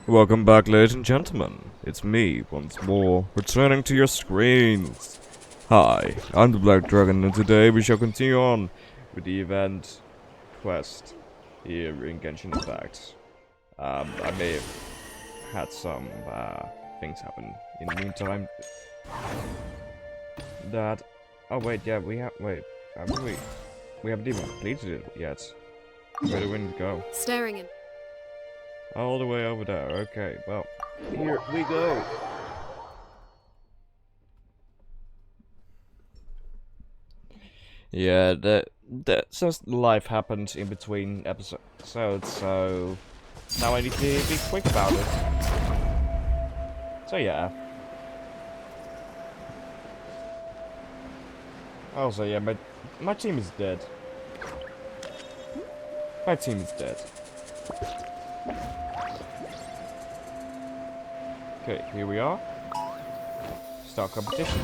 Welcome back, ladies and gentlemen. It's me, once more, returning to your screens. Hi, I'm the Black Dragon, and today we shall continue on with the event quest here in Genshin Impact. I may have had some things happen in the meantime. That... Oh wait, yeah, we have... Wait, haven't we? We haven't even completed it yet. Where do we need to go? Staring at... All the way over there. Okay, well, here we go. Yeah, since life happened in between episodes, so now I need to be quick about it. So yeah. Also, yeah, my team is dead. My team is dead. Okay, here we are. Start competition.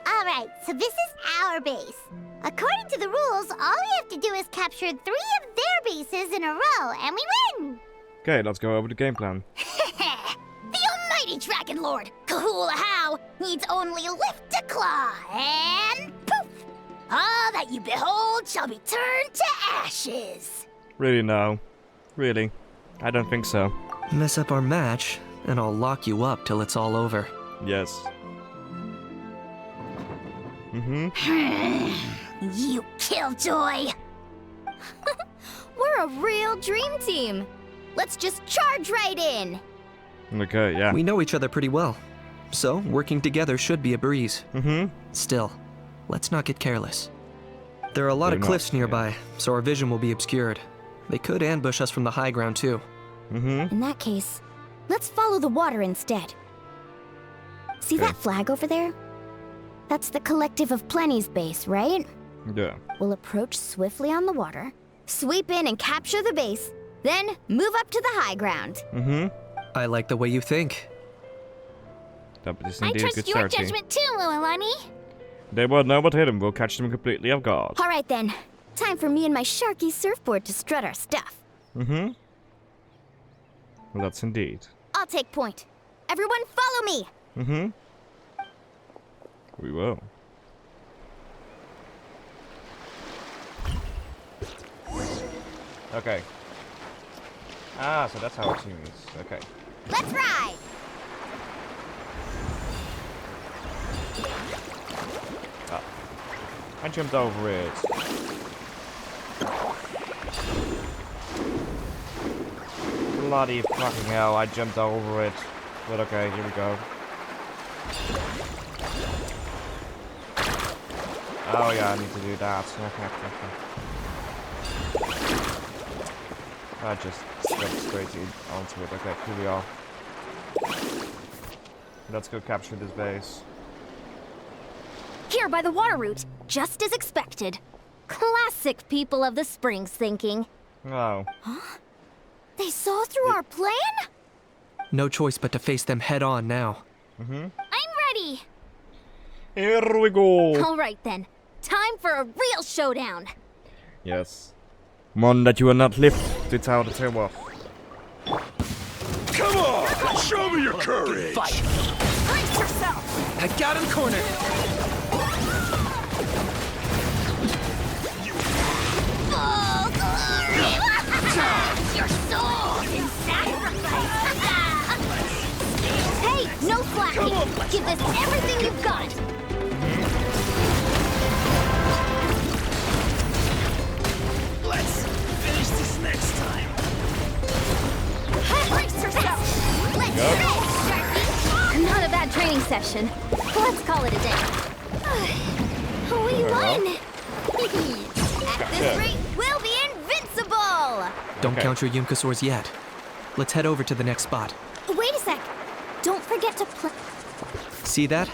Alright, so this is our base. According to the rules, all we have to do is capture 3 of their bases in a row, and we win! Okay, let's go over the game plan. The almighty Dragon Lord, Kahula How, needs only lift a claw, and poof! All that you behold shall be turned to ashes. Really, no. Really? I don't think so. Mess up our match, and I'll lock you up till it's all over. Yes. You killjoy! We're a real dream team. Let's just charge right in. Okay, yeah. We know each other pretty well, so working together should be a breeze. Still, let's not get careless. There are a lot of cliffs nearby, so our vision will be obscured. They could ambush us from the high ground too. In that case, let's follow the water instead. See that flag over there? That's the Collective of Plenty's base, right? Yeah. We'll approach swiftly on the water, sweep in and capture the base, then move up to the high ground. I like the way you think. That is I indeed a trust good your strategy. judgment too, Lualani. They won't know what hit them. We'll catch them completely off guard. All right then, time for me and my Sharky surfboard to strut our stuff. Well, that's indeed. I'll take point. Everyone follow me! We will. Okay. Ah, so that's how our team is. Okay. Let's ride! Ah. I jumped over it. Bloody fucking hell, I jumped over it. But okay, here we go. Oh yeah, I need to do that. I just stepped straight onto it. Okay, here we are. Let's go capture this base. Here by the water route, just as expected. Classic people of the Springs thinking. Oh. They saw through our plan? No choice but to face them head on now. I'm ready! Here we go! All right then, time for a real showdown. Yes. One that you will not lift to tell the Teyvat. Come on! Show me your courage! Fight! Brace yourself! I got him cornered! Full glory! Your soul in sacrifice! Hey, no slacking! Give this everything you've got! Let's finish this next time. Brace yourself! Let's Go. finish, Sharky! Not a bad training session. Let's call it a day. We won! At this rate, we'll be invincible! Don't Okay. count your Yunkasaurs yet. Let's head over to the next spot. Wait a sec. Don't forget to See that?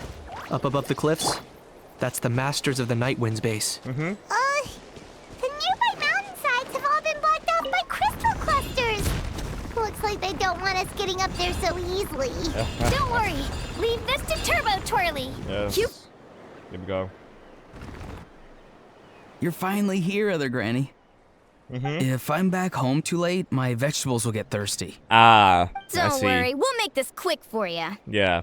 Up above the cliffs? That's the Masters of the Night Wind's base. The nearby mountainsides have all been blocked off want us getting up there so easily. Don't worry. Leave this to Turbo Twirly. Yes. You Here we go. You're finally here, Other Granny. If I'm back home too late, my vegetables will get thirsty. Ah, I don't see. worry. We'll make this quick for you. Yeah.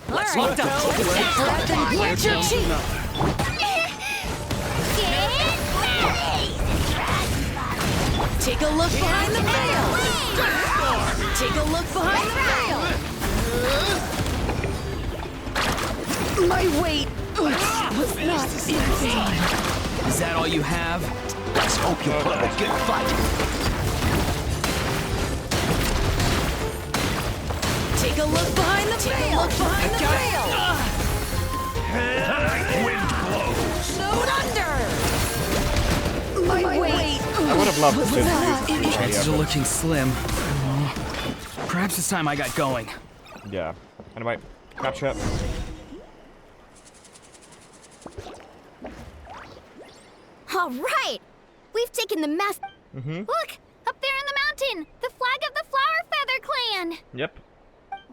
Let's lock down. Where's your cheek? Take a look behind the veil. Take a look behind the veil. My weight was not in vain. Is that all you have? Let's hope you put up a good fight. Take a look behind the veil. Look behind the veil. Wind blows. Snowed under. My weight I would have loved to see Chances are looking slim. Perhaps it's time I got going. Yeah. Anyway, catch up. All right. We've taken the mass. Look, up there in the mountain, the flag of the Flower Feather Clan. Yep.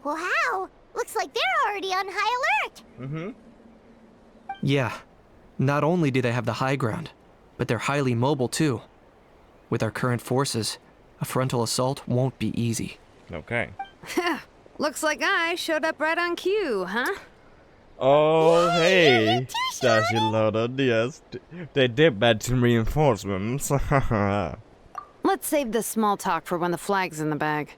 Wow, looks like they're already on high alert. Yeah. Not only do they have the high ground, but they're highly mobile too. With our current forces, a frontal assault won't be easy. Okay. Looks like I showed up right on cue, huh? Oh, hey. Dash loaded, yes. They did mention reinforcements. Let's save this small talk for when the flag's in the bag.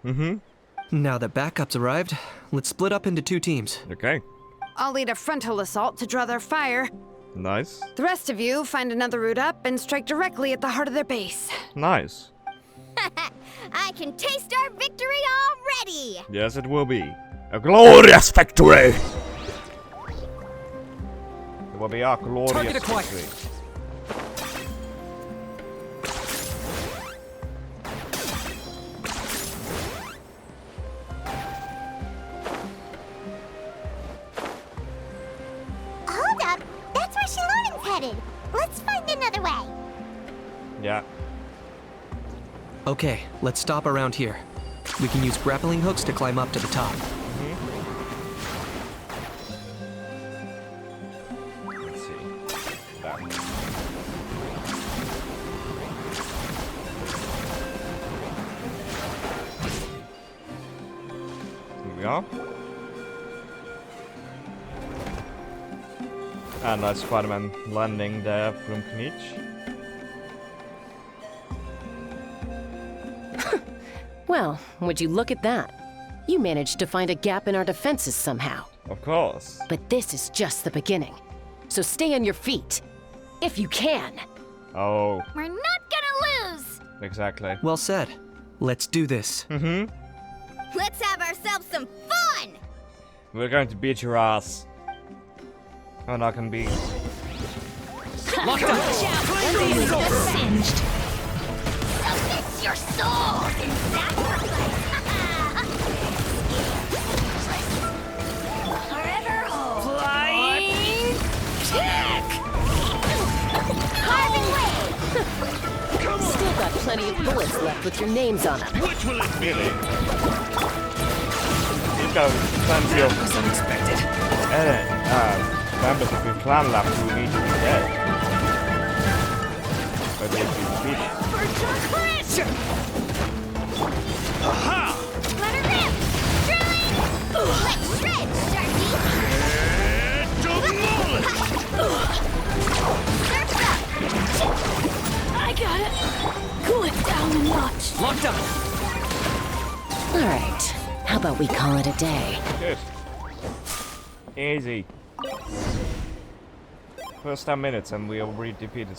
Now that backup's arrived, let's split up into 2 teams. Okay. I'll lead a frontal assault to draw their fire. Nice. The rest of you find another route up and strike directly at the heart of their base. Nice. I can taste our victory already. Yes, it will be. A glorious victory! It will be our glorious victory. Hold up, that's where Shalonen's headed. Let's find another way. Yeah. Okay, let's stop around here. We can use grappling hooks to climb up to the top. Let's see. That. Here we go. And nice Spider-Man landing there from Knich. Well, would you look at that? You managed to find a gap in our defenses somehow. Of course. But this is just the beginning. So stay on your feet. If you can. Oh, We're not gonna lose. exactly. Well said. Let's do this. Let's have ourselves some fun. We're going to beat your ass. Oh, no, I can beat. Singed. Submit your soul in sacrifice. Forever hold. Flying Kick! Carving way! Still got plenty of bullets left with your names on them. Which will it be? Really? He's got plenty of Was unexpected. members of your clan left who need to be dead. But they have been defeated. Aha! Let her rip. Drilling. Let's shred, Sharky. Demolish! Surf's up. I got it. Cool it down a notch. Locked up. All right. How about we call it a day? Good. Easy. First 10 minutes and we already defeated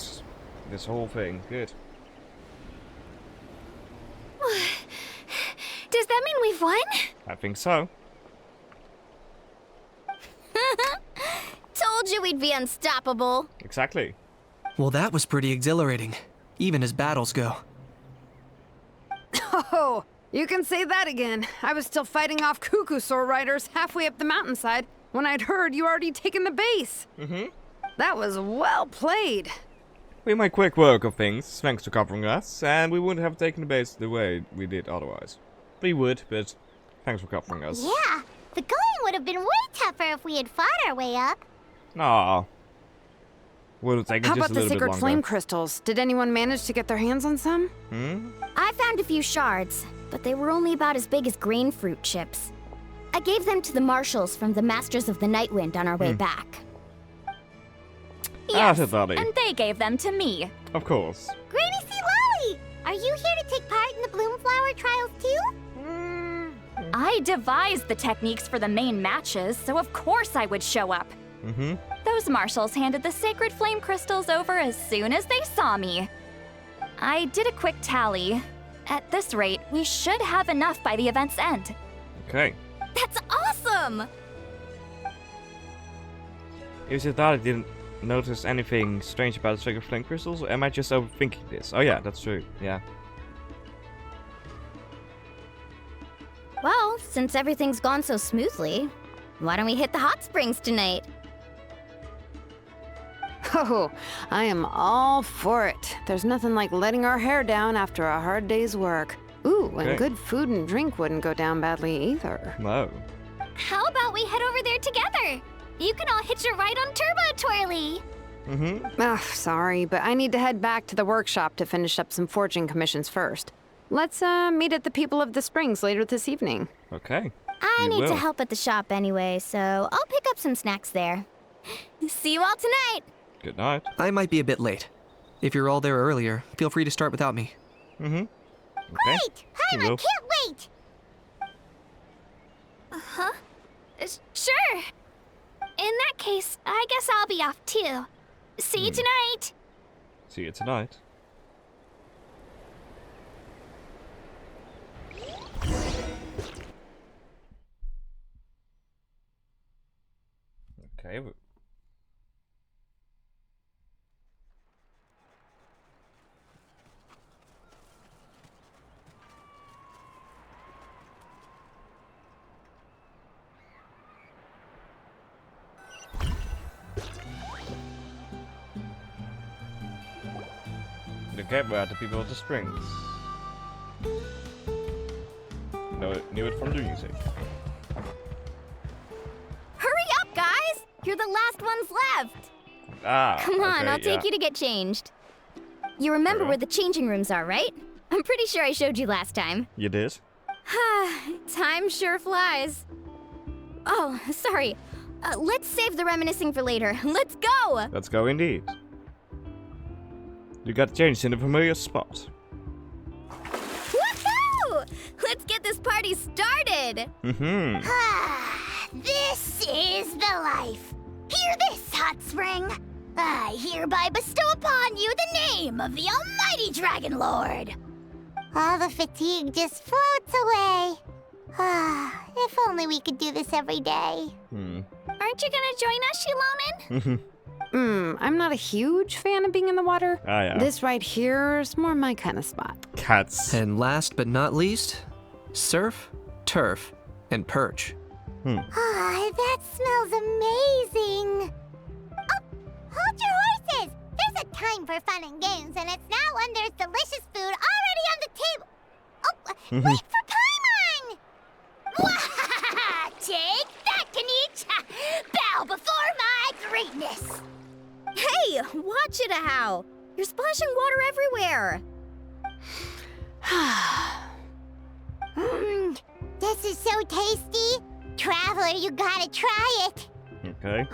this whole thing. Good. Does that mean we've won? I think so. Told you we'd be unstoppable. Exactly. Well, that was pretty exhilarating, even as battles go. Oh, you can say that again. I was still fighting off Cuckoosaur riders halfway up the mountainside when I'd heard you already taken the base. That was well played. We made quick work of things, thanks to covering us, and we wouldn't have taken the base the way we did otherwise. We would, but thanks for covering us. Yeah, the going would have been way tougher if we had fought our way up. Aw. Would have taken How just about a the little bit sacred longer. flame crystals? Did anyone manage to get their hands on some? I found a few shards, but they were only about as big as grain fruit chips. I gave them to the marshals from the Masters of the Nightwind on our way back. Ah, said Lolly. And they gave them to me. Of course. Granny C. Lolly, are you here to take part in the Bloomflower trials too? I devised the techniques for the main matches, so of course I would show up. Those marshals handed the sacred flame crystals over as soon as they saw me. I did a quick tally. At this rate, we should have enough by the event's end. Okay. That's awesome! Is it that I didn't notice anything strange about the sacred flame crystals, or am I just overthinking this? Oh yeah, that's true. Yeah. Well, since everything's gone so smoothly, why don't we hit the hot springs tonight? Oh, I am all for it. There's nothing like letting our hair down after a hard day's work. Ooh, Okay. and good food and drink wouldn't go down badly either. No. How about we head over there together? You can all hitch a ride on Turbo Twirly. Ugh, sorry, but I need to head back to the workshop to finish up some forging commissions first. Let's meet at the People of the Springs later this evening. Okay. I You need to will. help at the shop anyway, so I'll pick up some snacks there. See you all tonight! Good night. I might be a bit late. If you're all there earlier, feel free to start without me. Okay. Great! You I will. can't wait! Sure! In that case, I guess I'll be off too. See you tonight! See you tonight. Okay. Okay, we're at the People of the Springs. Knew it from the music. Hurry up, guys! You're the last ones left! Ah. Come on, okay, I'll take yeah. you to get changed. You remember Sure. where the changing rooms are, right? I'm pretty sure I showed you last time. You did? Time sure flies. Oh, sorry. Let's save the reminiscing for later. Let's go! Let's go indeed. You got changed in a familiar spot. Woohoo! Let's get this party started! This is the life. Hear this, Hot Spring. I hereby bestow upon you the name of the Almighty Dragon Lord. All the fatigue just floats away. If only we could do this every day. Aren't you gonna join us, Shilonen? I'm not a huge fan of being in the water. Ah, yeah. This right here is more my kind of spot. Cats. And last but not least, surf, turf, and perch. That smells amazing. Oh, hold your horses. There's a time for fun and games, and it's now when there's delicious food already on the table. Oh, wait for Paimon! Take that, Kanich! Bow before my greatness! Hey, watch it, How! You're splashing water everywhere! This is so tasty. Traveler, you gotta try it. Okay.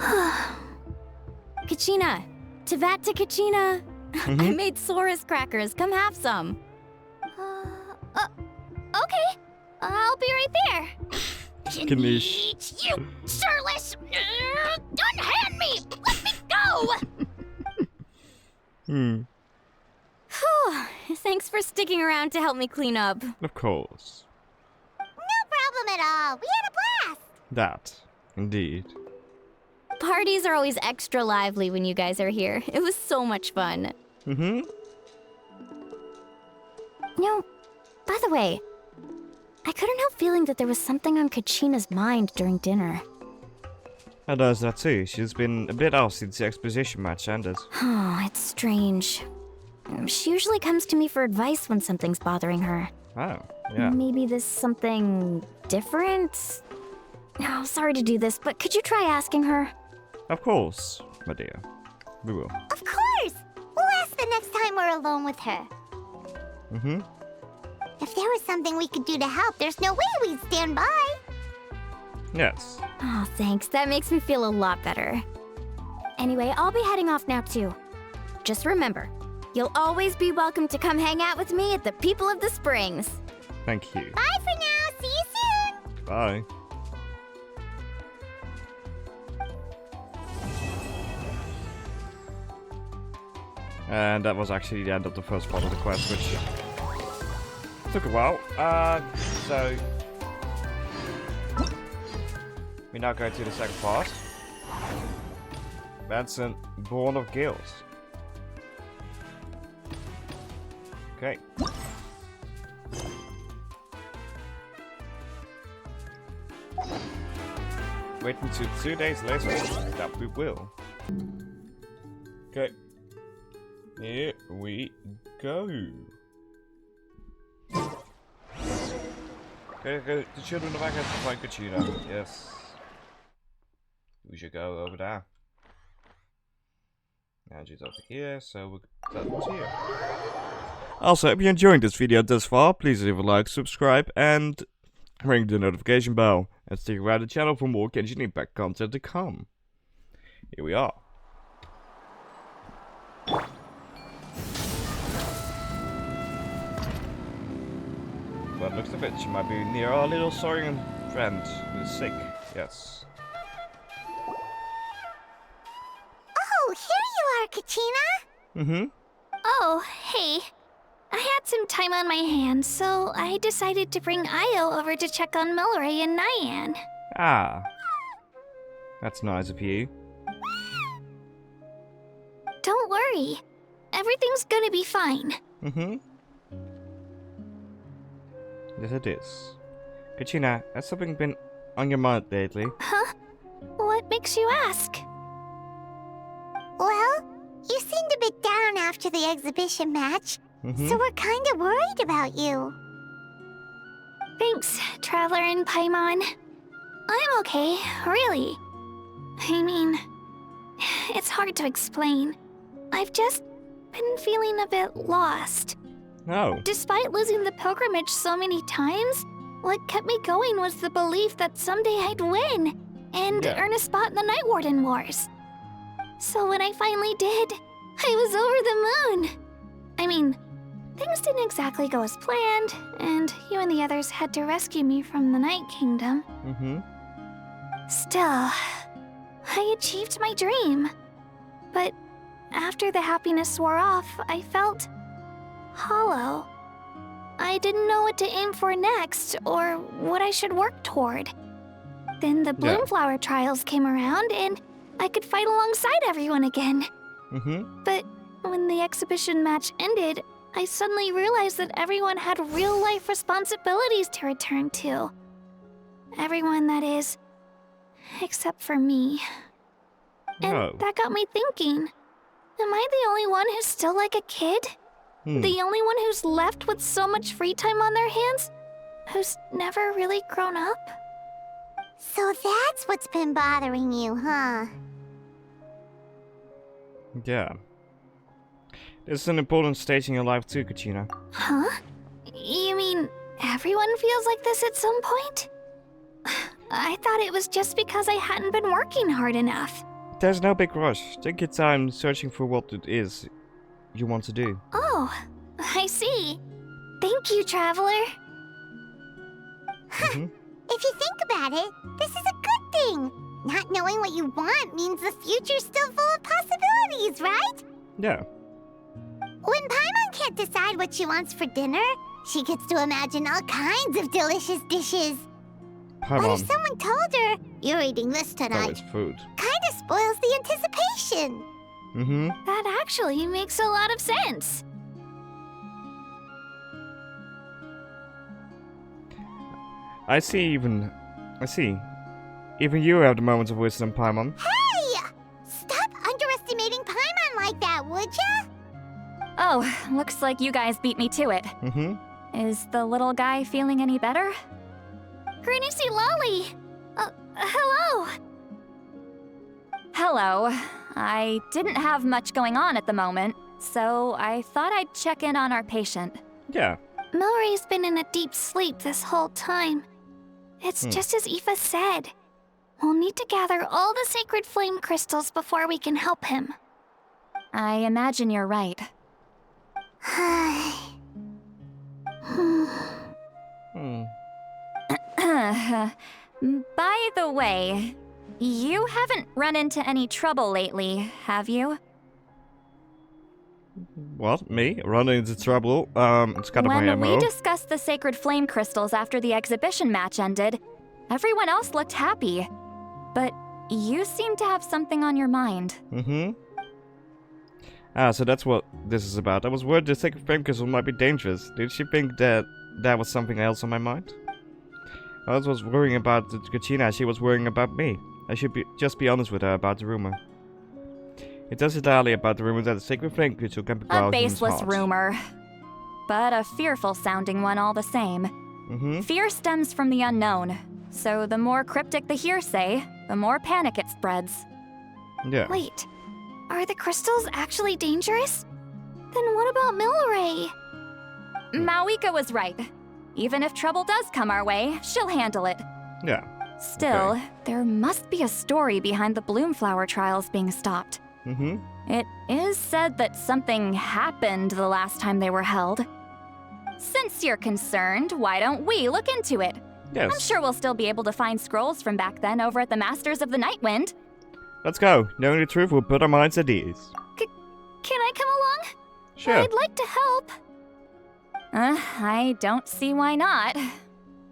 Kachina! Teyvat to Kachina! I made Sora's crackers. Come have some. Okay. I'll be right there. Kanish. You sureless! Unhand me! Let me go! Thanks for sticking around to help me clean up. Of course. No problem at all. We had a blast. That. Indeed. Parties are always extra lively when you guys are here. It was so much fun. No, by the way, I couldn't help feeling that there was something on Kachina's mind during dinner. I noticed that too. She's been a bit off since the exposition match ended. Oh, it's strange. She usually comes to me for advice when something's bothering her. Oh, yeah. Maybe this something different? Oh, sorry to do this, but could you try asking her? Of course, my dear. We will. Of course! We'll ask the next time we're alone with her. Mm-hmm. If there was something we could do to help, there's no way we'd stand by. Yes. Oh, thanks. That makes me feel a lot better. Anyway, I'll be heading off now, too. Just remember, you'll always be welcome to come hang out with me at the People of the Springs. Thank you. Bye for now. See you soon. Bye. And that was actually the end of the first part of the quest, which took a while. So we now go to the second part. Benson, Born of Guilt. Okay. Wait until 2 days later. That we will. Okay. Here we go. Okay, the children of Agatha to find Katrina. Yes. We should go over there. And she's over here, so that's here. Also, if you're enjoying this video thus far, please leave a like, subscribe, and ring the notification bell. And stick around the channel for more Genshin Impact content to come. Here we are. But looks of it, she might be near our little Saurian friend who is sick. Yes. Oh, here you are, Katrina. Mm-hmm. Oh, hey. I had some time on my hands, so I decided to bring Io over to check on Melray and Nyan. Ah. That's nice of you. Don't worry. Everything's gonna be fine. Mm-hmm. Yes, it is. Katrina, has something been on your mind lately? Huh? What makes you ask? Well, you seemed a bit down after the exhibition match, so we're kind of worried about you. Thanks, Traveler and Paimon. I'm okay, really. I mean, it's hard to explain. I've just been feeling a bit lost. No. Despite losing the pilgrimage so many times, what kept me going was the belief that someday I'd win and earn a spot in the Night Warden Wars. So when I finally did, I was over the moon. I mean, things didn't exactly go as planned, and you and the others had to rescue me from the Night Kingdom. Still, I achieved my dream. But after the happiness wore off, I felt hollow. I didn't know what to aim for next, or what I should work toward. Then the Bloomflower trials came around, and I could fight alongside everyone again. But when the exhibition match ended, I suddenly realized that everyone had real-life responsibilities to return to. Everyone, that is, except for me. And that got me thinking, am I the only one who's still like a kid? The only one who's left with so much free time on their hands? Who's never really grown up? So that's what's been bothering you, huh? Yeah. This is an important stage in your life too, Katrina. Huh? You mean everyone feels like this at some point? I thought it was just because I hadn't been working hard enough. There's no big rush. Take your time searching for what it is you want to do. Oh, I see. Thank you, Traveler. If you think about it, this is a good thing. Not knowing what you want means the future's still full of possibilities, right? Yeah. When Paimon can't decide what she wants for dinner, she gets to imagine all kinds of delicious dishes. But if someone told her, you're eating this tonight, Always food. kinda spoils the anticipation. That actually makes a lot of sense. I see. Even you have the moments of wisdom, Paimon. Hey! Stop underestimating Paimon like that, would ya? Oh, looks like you guys beat me to it. Is the little guy feeling any better? Granny C. Lolly! Hello! Hello. I didn't have much going on at the moment, so I thought I'd check in on our patient. Yeah. Mallory's been in a deep sleep this whole time. It's just as Aoife said. We'll need to gather all the sacred flame crystals before we can help him. I imagine you're right. By the way, you haven't run into any trouble lately, have you? What? Me? Running into trouble? It's kind of my When MO. we discussed the sacred flame crystals after the exhibition match ended, everyone else looked happy. But you seem to have something on your mind. Ah, so that's what this is about. I was worried the sacred flame crystal might be dangerous. Did she think that there was something else on my mind? I was worrying about Katrina, she was worrying about me. I should just be honest with her about the rumor. It does entirely about the rumor that the sacred flame crystal can be A grounded in his baseless heart. rumor. But a fearful-sounding one all the same. Fear stems from the unknown. So the more cryptic the hearsay, the more panic it spreads. Yeah. Wait, are the crystals actually dangerous? Then what about Milray? Mawika was right. Even if trouble does come our way, she'll handle it. Yeah. Still, there must be a story behind the Bloomflower trials being stopped. It is said that something happened the last time they were held. Since you're concerned, why don't we look into it? Yes. I'm sure we'll still be able to find scrolls from back then over at the Masters of the Nightwind. Let's go. Knowing the truth will put our minds at ease. Can I come along? Sure. I'd like to help. I don't see why not.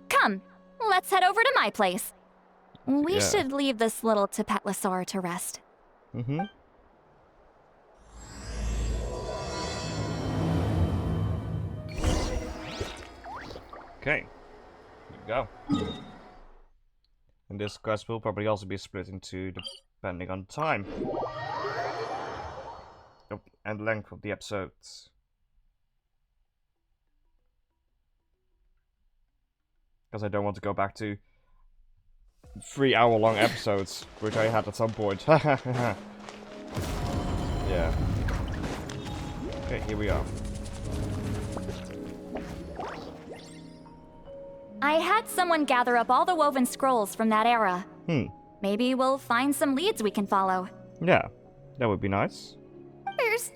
Come, let's head over to my place. We Yeah. should leave this little Tepetlosaur to rest. Okay. Here we go. And this quest will probably also be split into depending on time. And length of the episodes. Because I don't want to go back to 3-hour-long episodes, which I had at some point. Yeah. Okay, here we are. I had someone gather up all the woven scrolls from that era. Maybe we'll find some leads we can follow. Yeah, that would be nice. There's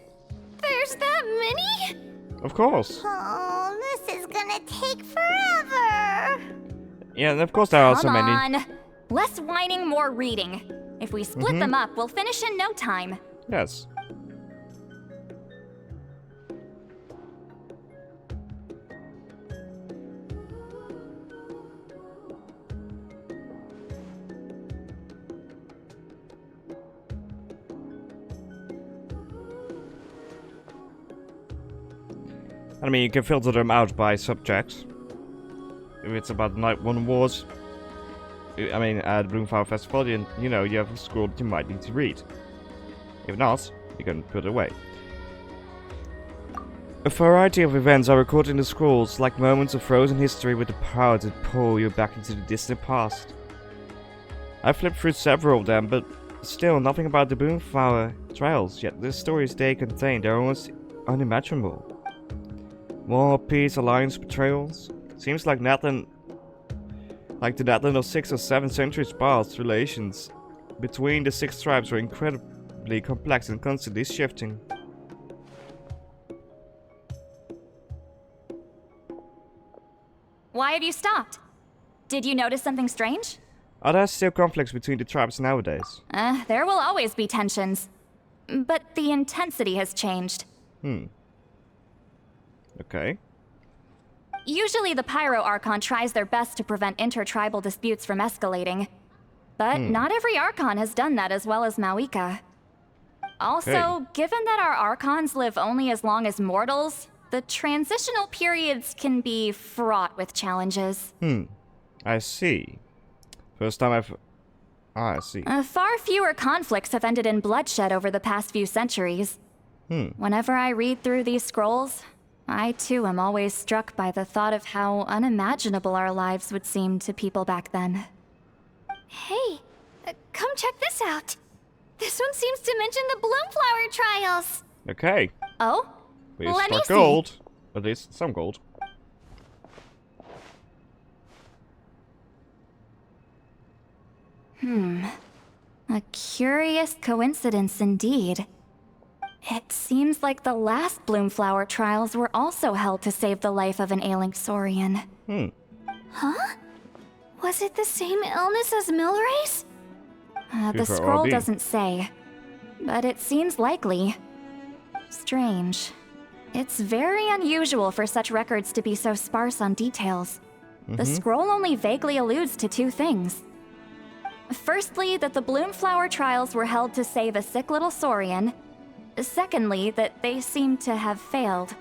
that many? Of course. Oh, this is gonna take forever. Yeah, and of course there are so Come many. on. Less whining, more reading. If we split them up, we'll finish in no time. Yes. I mean, you can filter them out by subject. If it's about the Night One Wars, I mean, at the Bloomflower Festival, you know, you have a scroll that you might need to read. If not, you can put it away. A variety of events are recorded in the scrolls, like moments of frozen history with the power to pull you back into the distant past. I flipped through several of them, but still nothing about the Bloomflower trials, yet the stories they contain are almost unimaginable. War, peace, alliance, betrayals. Seems like Natlan, like the Natlan of 6 or 7 centuries past, relations between the 6 tribes were incredibly complex and constantly shifting. Why have you stopped? Did you notice something strange? Are there still conflicts between the tribes nowadays? There will always be tensions. But the intensity has changed. Okay. Usually the Pyro Archon tries their best to prevent intertribal disputes from escalating. But not every Archon has done that as well as Mawika. Also, given that our Archons live only as long as mortals, the transitional periods can be fraught with challenges. I see. First time I've Ah, I see. Far fewer conflicts have ended in bloodshed over the past few centuries. Whenever I read through these scrolls, I too am always struck by the thought of how unimaginable our lives would seem to people back then. Hey, come check this out. This one seems to mention the Bloomflower trials. Okay. Oh? Please Let me start see. gold. At least some gold. A curious coincidence indeed. It seems like the last Bloomflower trials were also held to save the life of an ailing Saurian. Huh? Was it the same illness as Milray's? The Good for scroll RB. doesn't say, but it seems likely. Strange. It's very unusual for such records to be so sparse on details. The scroll only vaguely alludes to two things. Firstly, that the Bloomflower trials were held to save a sick little Saurian. Secondly, that they seem to have failed.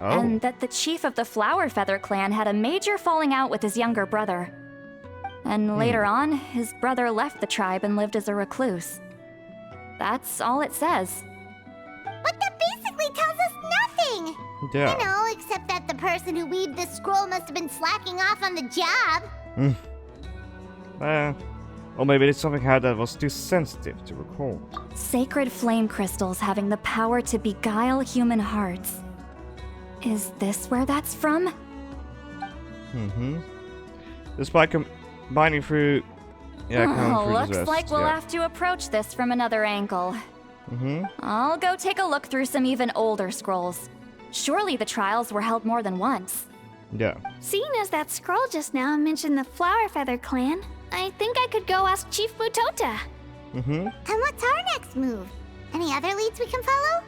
Oh. And that the chief of the Flower Feather clan had a major falling out with his younger brother. And later on, his brother left the tribe and lived as a recluse. That's all it says. But that basically tells us nothing! Yeah. You know, except that the person who weaved this scroll must have been slacking off on the job. Or maybe it's something here that was too sensitive to record. Sacred flame crystals having the power to beguile human hearts. Is this where that's from? Despite combining through... Yeah, coming through looks the rest, like we'll yeah. have to approach this from another angle. I'll go take a look through some even older scrolls. Surely the trials were held more than once. Yeah. Seeing as that scroll just now mentioned the Flower Feather clan, I think I could go ask Chief Mutota. And what's our next move? Any other leads we can follow?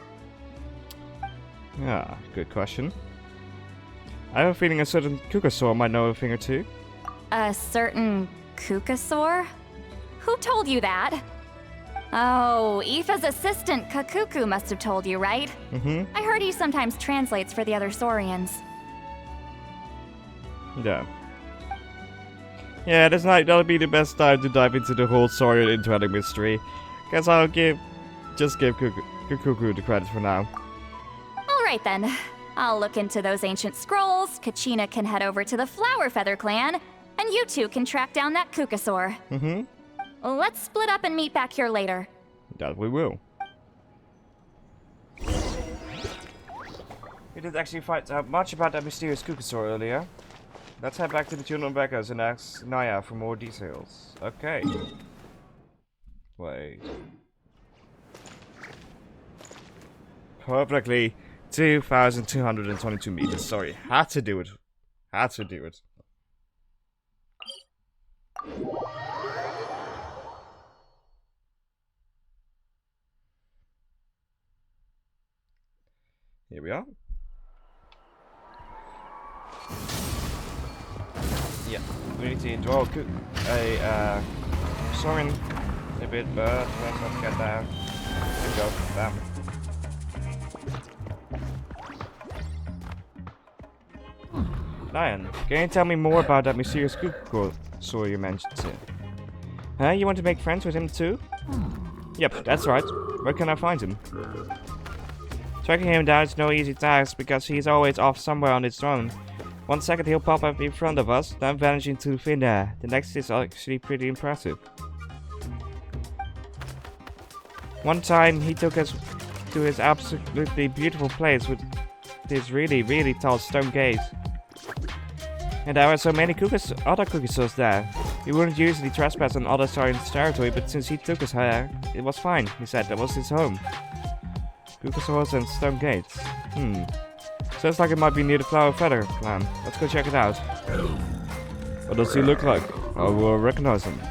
Yeah, good question. I have a feeling a certain Kukasaur might know a thing or two. A certain Kukasaur? Who told you that? Oh, Aoife's assistant, Kakuku, must have told you, right? I heard he sometimes translates for the other Saurians. Yeah. Yeah, this night that'll be the best time to dive into the whole Saurian interacting mystery. Guess I'll just give Kukuku the credit for now. Alright then. I'll look into those ancient scrolls, Kachina can head over to the Flower Feather clan, and you two can track down that Kukasaur. Let's split up and meet back here later. That we will. We didn't actually find out much about that mysterious Kukasaur earlier. Let's head back to the Children of Beggars and ask Naya for more details. Okay. Wait. Perfectly 2,222 meters. Sorry, had to do it. Had to do it. Here we are. Yeah, we need to draw a Saurian a bit, but let's not get there. There we go. Bam. Lion, can you tell me more about that mysterious Kukasaur you mentioned? Huh? You want to make friends with him too? Yep, that's right. Where can I find him? Tracking him down is no easy task because he's always off somewhere on his throne. 1 second he'll pop up in front of us, then vanish into thin air. The next is actually pretty impressive. One time he took us to his absolutely beautiful place with this really, really tall stone gate. And there were so many other Kukasaurs there. We wouldn't usually trespass on other Saurians' territory, but since he took us here, it was fine. He said that was his home. Kukasaurs and stone gates. Sounds like it might be near the Flower Feather clan. Let's go check it out. What does he look like? I will recognize him.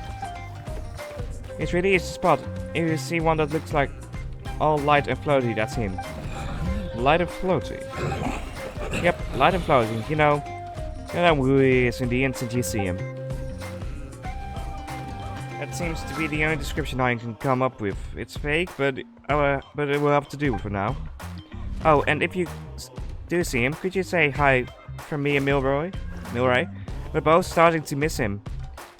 It's really easy to spot. If you see one that looks like all light and floaty, that's him. Light and floaty. Yep, light and floaty. You know who he is in the instant you see him. That seems to be the only description I can come up with. It's fake, but it will have to do for now. Oh, and if you do see him, could you say hi from me and Milray? We're both starting to miss him.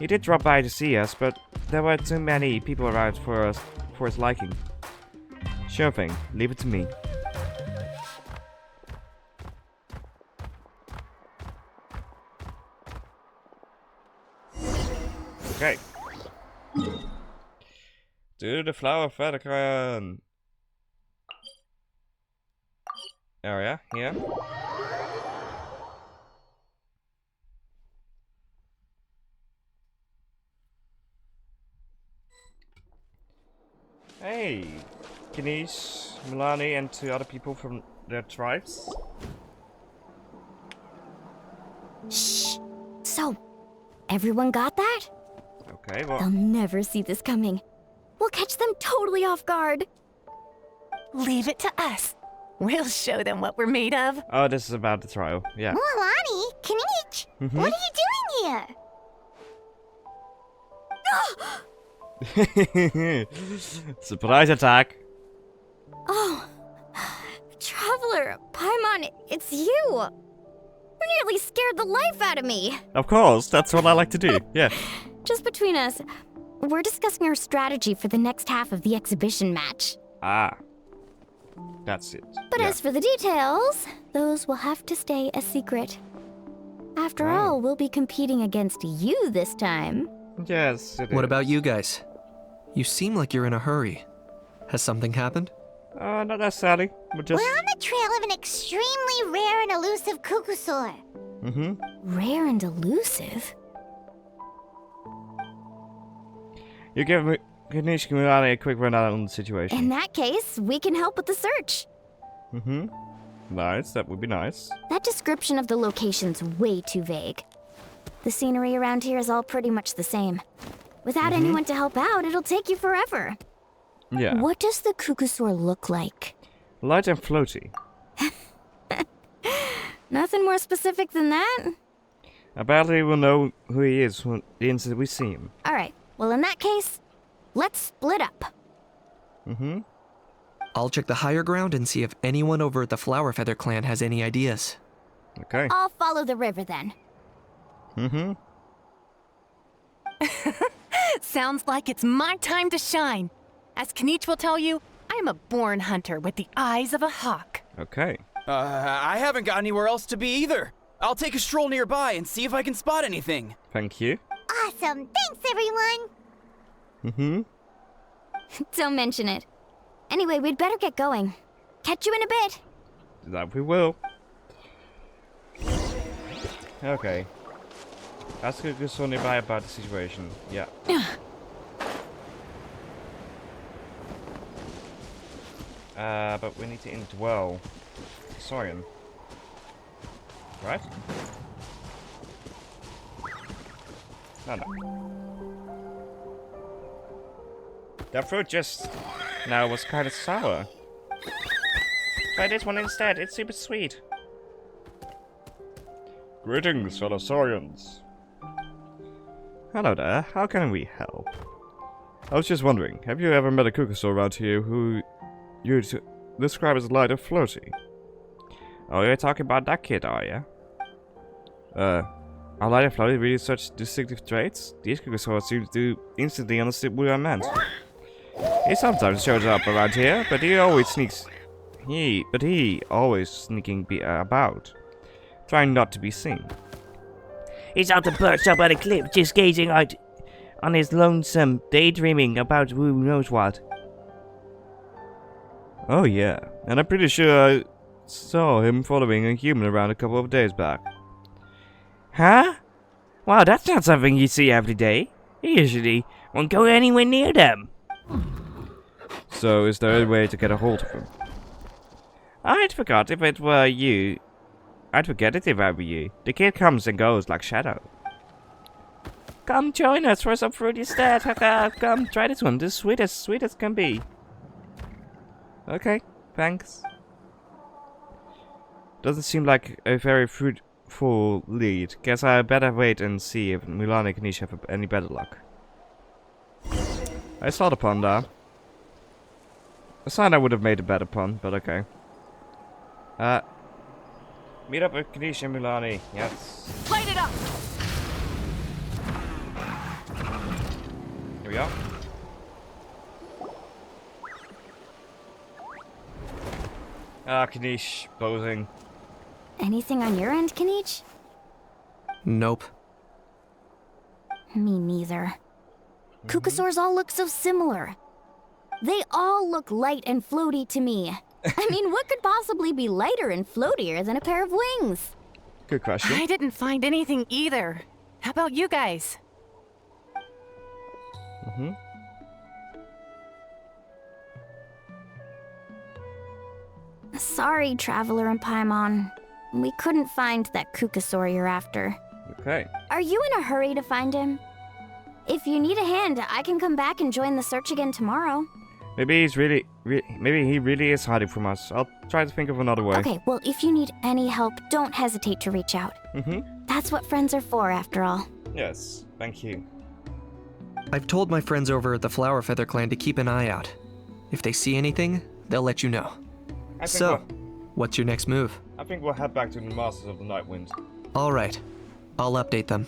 He did drop by to see us, but there were too many people around for his liking. Sure thing, leave it to me. Okay. To the flower Federclan area here. Hey, Kanish, Milani, and 2 other people from their tribes. Shh. So, everyone got that? Okay, well. They'll never see this coming. We'll catch them totally off guard. Leave it to us. We'll show them what we're made of. Oh, this is about the trial. Yeah. Milani, Kinich, what are you doing here? Surprise attack. Oh, Traveler, Paimon, it's you. You nearly scared the life out of me. Of course, that's what I like to do. Yeah. Just between us, we're discussing our strategy for the next half of the exhibition match. Ah. That's it. But as for the details, those will have to stay a secret. After all, we'll be competing against you this time. Yes, it What is. about you guys? You seem like you're in a hurry. Has something happened? Not necessarily. We're just... We're on the trail of an extremely rare and elusive cuckoosaur. Rare and elusive? You give me Kanish Milani a quick rundown on the situation. In that case, we can help with the search. Nice, that would be nice. That description of the location's way too vague. The scenery around here is all pretty much the same. Without anyone to help out, it'll take you forever. Yeah. What does the cuckoosaur look like? Light and floaty. Nothing more specific than that? Apparently we'll know who he is when the instant we see him. Alright, well in that case, let's split up. I'll check the higher ground and see if anyone over at the Flower Feather clan has any ideas. Okay. I'll follow the river then. Sounds like it's my time to shine. As Kinich will tell you, I'm a born hunter with the eyes of a hawk. Okay. I haven't got anywhere else to be either. I'll take a stroll nearby and see if I can spot anything. Thank you. Awesome. Thanks, everyone. Don't mention it. Anyway, we'd better get going. Catch you in a bit. That we will. Okay. Ask a good son nearby about the situation. Yeah. But we need to indwell Sorian. Right? No. That fruit just now was kind of sour. Try this one instead, it's super sweet. Greetings, fellow Saurians. Hello there, how can we help? I was just wondering, have you ever met a cuckoosaur around here who you describe as light or floaty? Oh, you're talking about that kid, are you? Are light and floaty really such distinctive traits? These cuckoosaurs seem to instantly understand what I meant. He sometimes shows up around here, but he always sneaking about, trying not to be seen. He's out perched up on a cliff, just gazing out on his lonesome, daydreaming about who knows what. Oh yeah, and I'm pretty sure I saw him following a human around a couple of days back. Huh? Wow, that's not something you see every day. He usually won't go anywhere near them. So, is there a way to get a hold of him? I'd forget if it were you. I'd forget it if I were you. The kid comes and goes like shadow. Come join us for some fruity stat. Come try this one. This sweet as can be. Okay, thanks. Doesn't seem like a very fruitful lead. Guess I better wait and see if Mulan and Kanish have any better luck. I saw the pun there. A sign I would have made a better pun, but okay. Meet up with Kanish and Milani, yes. Light it up! Here we are. Ah, Kanish, posing. Anything on your end, Kanich? Nope. Me neither. Kukasaurs all look so similar. They all look light and floaty to me. I mean, what could possibly be lighter and floatier than a pair of wings? Good question. I didn't find anything either. How about you guys? Sorry, Traveler and Paimon. We couldn't find that Kukasaur you're after. Okay. Are you in a hurry to find him? If you need a hand, I can come back and join the search again tomorrow. Maybe he's maybe he really is hiding from us. I'll try to think of another way. Okay, well, if you need any help, don't hesitate to reach out. That's what friends are for, after all. Yes, thank you. I've told my friends over at the Flower Feather Clan to keep an eye out. If they see anything, they'll let you know. So, what's your next move? I think we'll head back to the Masters of the Night Wind. All right. I'll update them.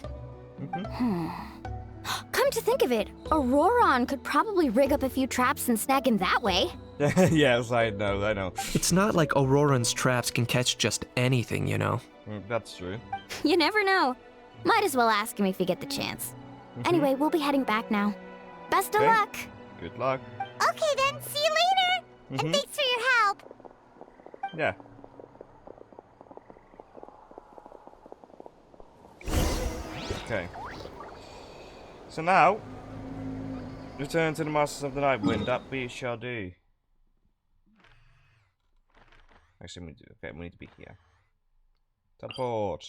Come to think of it, Auroron could probably rig up a few traps and snag him that way. Yes, I know. It's not like Auroran's traps can catch just anything, you know. That's true. You never know. Might as well ask him if you get the chance. Anyway, we'll be heading back now. Best of luck. Good luck. Okay then, see you later. And thanks for your help. Yeah. Okay. So now, return to the Masters of the Night Wind. That we shall do. Actually, we need to be here. Teleport.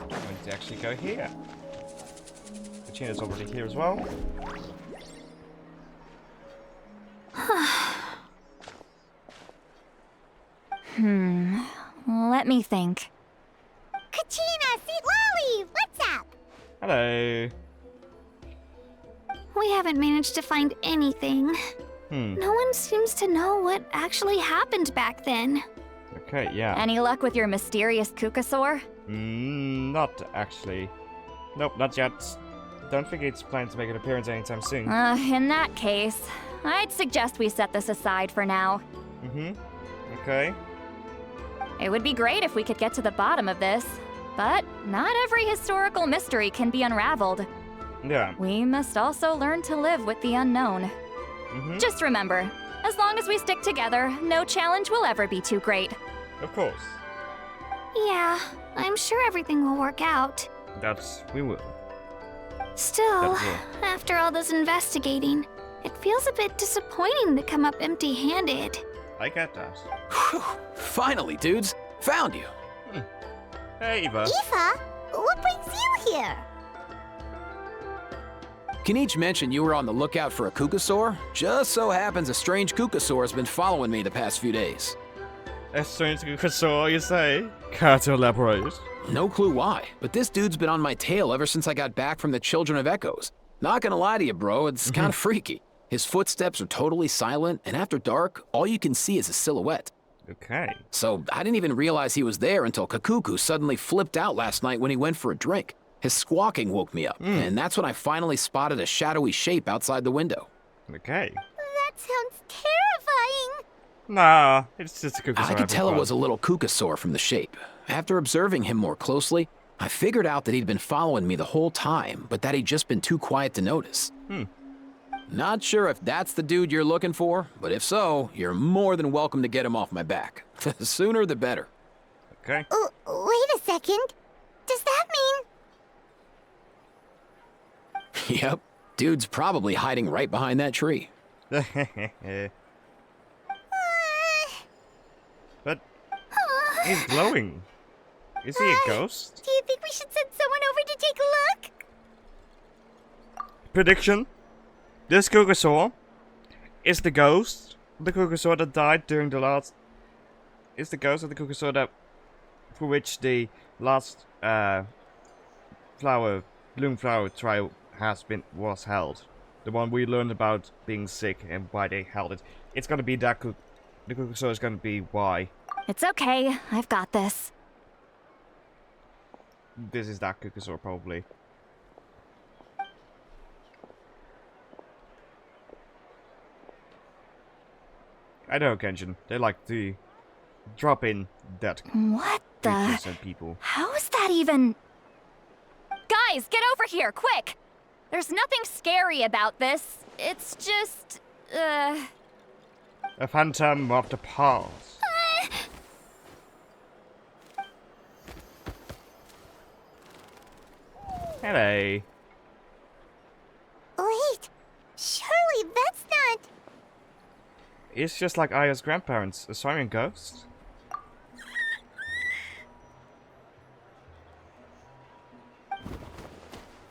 I'm going to actually go here. Kachina's already here as well. Let me think. Kachina, Seat Lolly, what's up? Hello. We haven't managed to find anything. No one seems to know what actually happened back then. Okay, yeah. Any luck with your mysterious Kukasaur? Not actually. Nope, not yet. Don't think it's planning to make an appearance anytime soon. In that case, I'd suggest we set this aside for now. Okay. It would be great if we could get to the bottom of this, but not every historical mystery can be unraveled. Yeah. We must also learn to live with the unknown. Just remember, as long as we stick together, no challenge will ever be too great. Of course. Yeah, I'm sure everything will work out. We will. Still, after all this investigating, it feels a bit disappointing to come up empty-handed. I get that. Whew. Finally, dudes. Found you. Hey, Eva. Eva, what brings you here? Kanich mentioned you were on the lookout for a Kukasaur. Just so happens a strange Kukasaur has been following me the past few days. A strange Kukasaur, you say? Care to elaborate? No clue why, but this dude's been on my tail ever since I got back from the Children of Echoes. Not gonna lie to you, bro, it's kind of freaky. His footsteps are totally silent, and after dark, all you can see is a silhouette. Okay. So I didn't even realize he was there until Kakuku suddenly flipped out last night when he went for a drink. His squawking woke me up, and that's when I finally spotted a shadowy shape outside the window. Okay. That sounds terrifying. Nah, it's just a Kukasaur. I could tell it was a little Kukasaur from the shape. After observing him more closely, I figured out that he'd been following me the whole time, but that he'd just been too quiet to notice. Not sure if that's the dude you're looking for, but if so, you're more than welcome to get him off my back. The sooner the better. Okay. Wait a second. Does that mean... Yep, dude's probably hiding right behind that tree. But he's glowing. Is he a ghost? Do you think we should send someone over to take a look? Prediction. This Kukasaur is the ghost of the Kukasaur that died during the last... Is the ghost of the Kukasaur that... For which the last bloom flower trial was held. The one we learned about being sick and why they held it. It's gonna be that the Kukusaur is gonna be why. It's okay. I've got this. This is that Kukusaur, probably. I know, Genshin. They like to drop in that What the? creatures and people. How's that even? Guys, get over here, quick! There's nothing scary about this. It's just, A phantom of the past. Hello. Wait, surely that's not... It's just like Aya's grandparents, a siren ghost.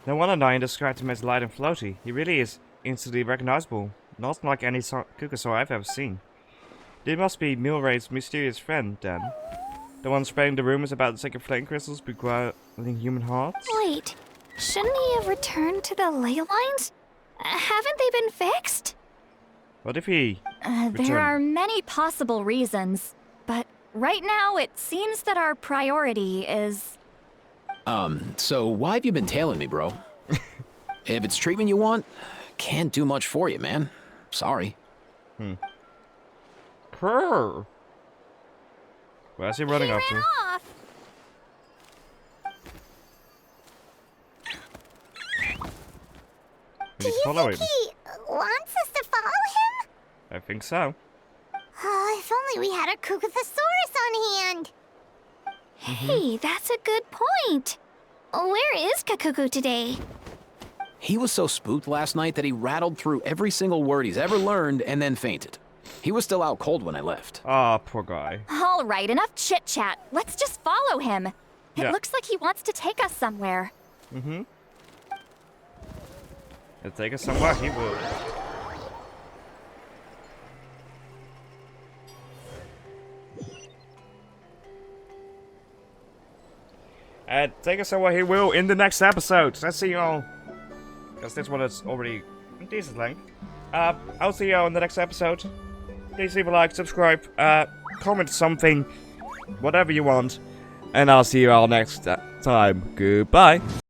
No wonder Nyan described him as light and floaty. He really is instantly recognizable. Not like any Kukusaur I've ever seen. They must be Milray's mysterious friend, then. The one spreading the rumors about the sacred flame crystals beguiling human hearts? Wait, shouldn't he have returned to the ley lines? Haven't they been fixed? What if he there returned? are many possible reasons. But right now, it seems that our priority is... So why have you been tailing me, bro? If it's treatment you want, can't do much for you, man. Sorry. Krrr. Where's he running off to? Off. We need to follow him. He wants us to follow him? I think so. Oh, if only we had a Kukathosaurus on hand. Hey, that's a good point. Where is Kakuku today? He was so spooked last night that he rattled through every single word he's ever learned and then fainted. He was still out cold when I left. Ah, poor guy. All right, enough chit-chat. Let's just follow him. It Yeah. looks like he wants to take us somewhere. He'll take us somewhere, he will. Take us somewhere he will in the next episode. Let's see y'all. Because this one is already decent length. I'll see y'all in the next episode. Please leave a like, subscribe, comment something, whatever you want. And I'll see you all next time. Goodbye.